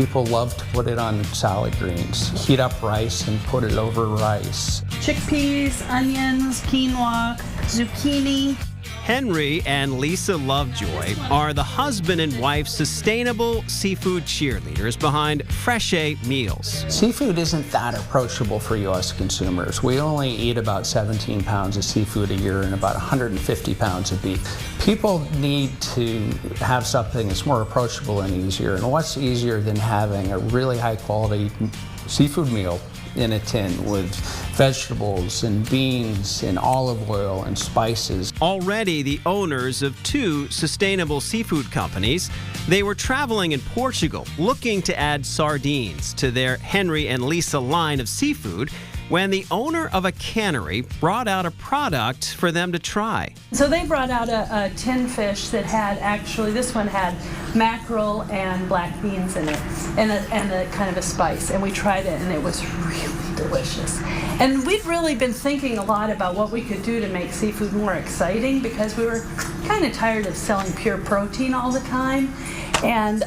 People love to put it on salad greens. Heat up rice and put it over rice. Chickpeas, onions, quinoa, zucchini. Henry and Lisa Lovejoy are the husband and wife sustainable seafood cheerleaders behind Fresh-A Meals. Seafood isn't that approachable for U.S. consumers. We only eat about 17 pounds of seafood a year and about 150 pounds of beef. People need to have something that's more approachable and easier. And what's easier than having a really high quality seafood meal in a tin with vegetables and beans and olive oil and spices. Already the owners of 2 sustainable seafood companies, they were traveling in Portugal looking to add sardines to their Henry and Lisa line of seafood when the owner of a cannery brought out a product for them to try. So they brought out a tin fish that had actually, this one had mackerel and black beans in it and a kind of a spice. And we tried it and it was really delicious. And we've really been thinking a lot about what we could do to make seafood more exciting because we were kind of tired of selling pure protein all the time. And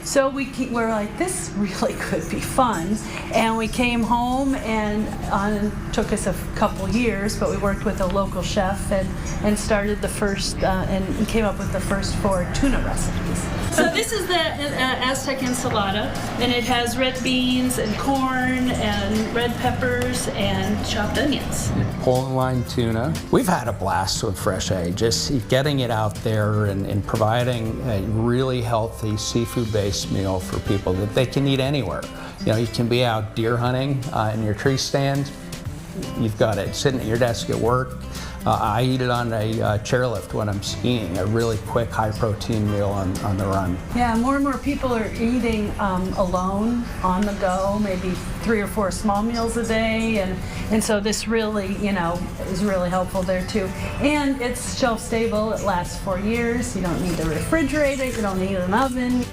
so we're like, this really could be fun. And we came home and took us a couple years, but we worked with a local chef and started the first, and came up with the first 4 tuna recipes. So this is the Aztec enchilada, and it has red beans and corn and red peppers and chopped onions. Poland line tuna. We've had a blast with Fresh-A, just getting it out there and providing a really healthy seafood-based meal for people that they can eat anywhere. You know, you can be out deer hunting in your tree stand. You've got it sitting at your desk at work. I eat it on a chairlift when I'm skiing, a really quick, high-protein meal on the run. Yeah, more and more people are eating alone, on the go, maybe 3 or 4 small meals a day, and so this really, you know, is really helpful there too. And it's shelf-stable, it lasts 4 years, you don't need to refrigerate it, you don't need an oven.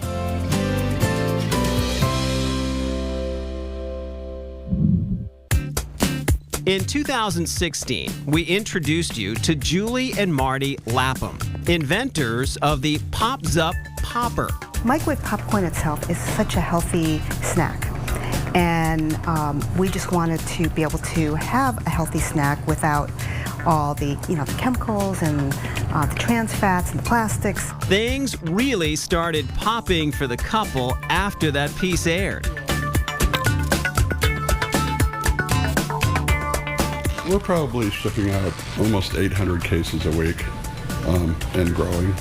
In 2016, we introduced you to Julie and Marty Lapham, inventors of the Pops Up Popper. Microwave popcorn itself is such a healthy snack, and we just wanted to be able to have a healthy snack without all the, the chemicals and the trans fats and the plastics. Things really started popping for the couple after that piece aired. We're probably shipping out almost 800 cases a week and growing.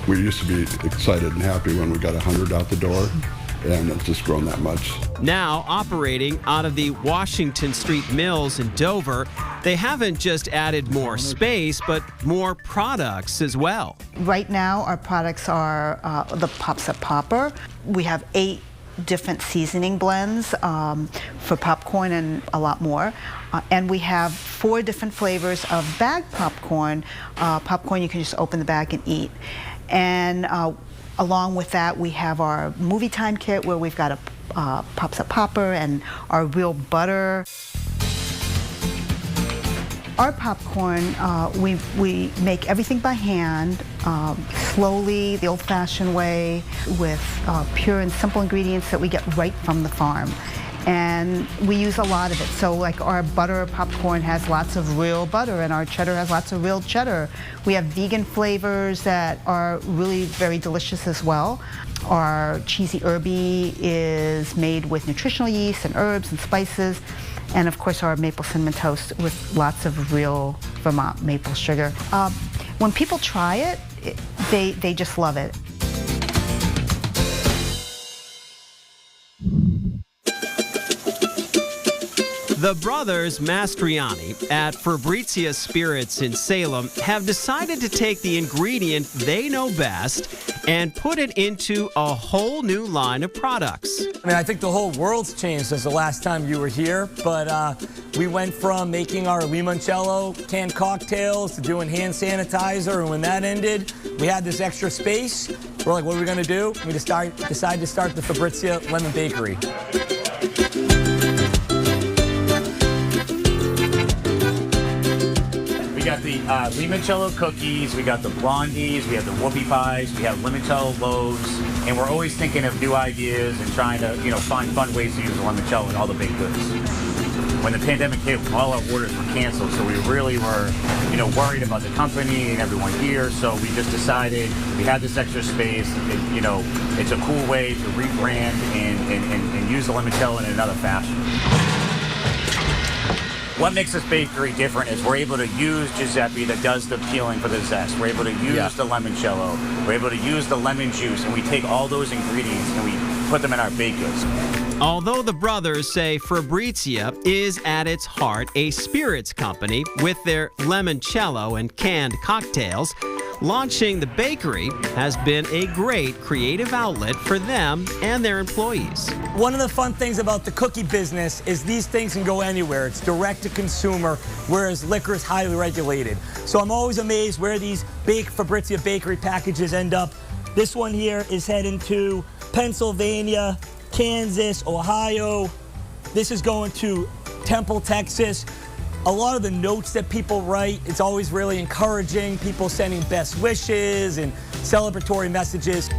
We used to be excited and happy when we got 100 out the door, and it's just grown that much. Now operating out of the Washington Street Mills in Dover, they haven't just added more space, but more products as well. Right now, our products are the Pops Up Popper. We have 8 different seasoning blends for popcorn and a lot more. And we have 4 different flavors of bagged popcorn. Popcorn you can just open the bag and eat. And along with that, we have our movie time kit where we've got a Pops Up Popper and our real butter. Our popcorn, we make everything by hand, slowly, the old-fashioned way, with pure and simple ingredients that we get right from the farm. And we use a lot of it. So like our butter popcorn has lots of real butter, and our cheddar has lots of real cheddar. We have vegan flavors that are really very delicious as well. Our cheesy herby is made with nutritional yeast and herbs and spices. And of course our maple cinnamon toast with lots of real Vermont maple sugar. When people try it, they just love it. The brothers Mastriani at Fabrizia Spirits in Salem have decided to take the ingredient they know best and put it into a whole new line of products. I mean, I think the whole world's changed since the last time you were here, but we went from making our limoncello canned cocktails to doing hand sanitizer, and when that ended, we had this extra space. We're like, what are we gonna do? We decided to start the Fabrizia Lemon Bakery. got the limoncello cookies, we got the blondies, we have the whoopie pies, we have limoncello loaves, and we're always thinking of new ideas and trying to, find fun ways to use the limoncello and all the baked goods. When the pandemic hit, all our orders were canceled, so we really were, worried about the company and everyone here. So we just decided we had this extra space. It's a cool way to rebrand and use the limoncello in another fashion. What makes this bakery different is we're able to use Giuseppe that does the peeling for the zest. We're able to use the limoncello. We're able to use the lemon juice, and we take all those ingredients and we put them in our baked goods. Although the brothers say Fabrizia is at its heart a spirits company with their limoncello and canned cocktails, launching the bakery has been a great creative outlet for them and their employees. One of the fun things about the cookie business is these things can go anywhere. It's direct to consumer, whereas liquor is highly regulated. So I'm always amazed where these Fabrizia bakery packages end up. This one here is heading to Pennsylvania, Kansas, Ohio. This is going to Temple, Texas. A lot of the notes that people write, it's always really encouraging. People sending best wishes and celebratory messages.